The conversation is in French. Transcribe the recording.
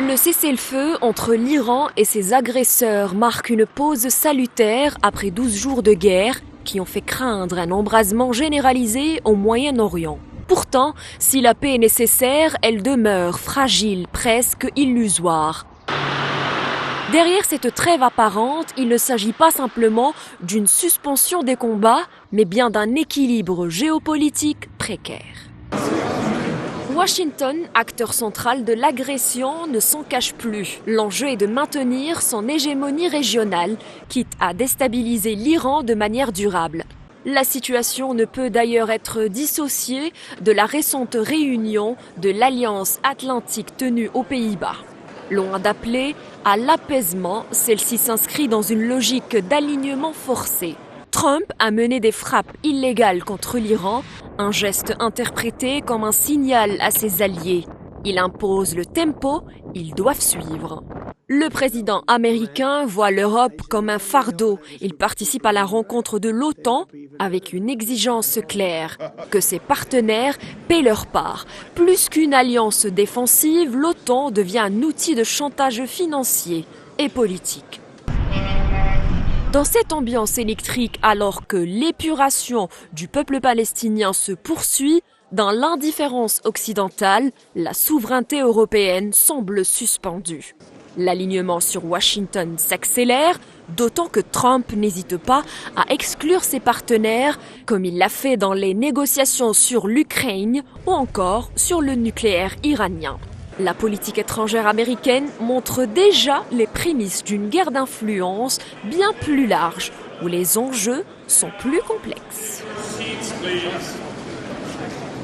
Le cessez-le-feu entre l'Iran et ses agresseurs marque une pause salutaire après 12 jours de guerre qui ont fait craindre un embrasement généralisé au Moyen-Orient. Pourtant, si la paix est nécessaire, elle demeure fragile, presque illusoire. Derrière cette trêve apparente, il ne s'agit pas simplement d'une suspension des combats, mais bien d'un équilibre géopolitique précaire. Washington, acteur central de l'agression, ne s'en cache plus. L'enjeu est de maintenir son hégémonie régionale, quitte à déstabiliser l'Iran de manière durable. La situation ne peut d'ailleurs être dissociée de la récente réunion de l'Alliance Atlantique tenue aux Pays-Bas. Loin d'appeler à l'apaisement, celle-ci s'inscrit dans une logique d'alignement forcé. Trump a mené des frappes illégales contre l'Iran, un geste interprété comme un signal à ses alliés. Il impose le tempo, ils doivent suivre. Le président américain voit l'Europe comme un fardeau. Il participe à la rencontre de l'OTAN avec une exigence claire, que ses partenaires paient leur part. Plus qu'une alliance défensive, l'OTAN devient un outil de chantage financier et politique. Dans cette ambiance électrique, alors que l'épuration du peuple palestinien se poursuit, dans l'indifférence occidentale, la souveraineté européenne semble suspendue. L'alignement sur Washington s'accélère, d'autant que Trump n'hésite pas à exclure ses partenaires, comme il l'a fait dans les négociations sur l'Ukraine ou encore sur le nucléaire iranien. La politique étrangère américaine montre déjà les prémices d'une guerre d'influence bien plus large, où les enjeux sont plus complexes.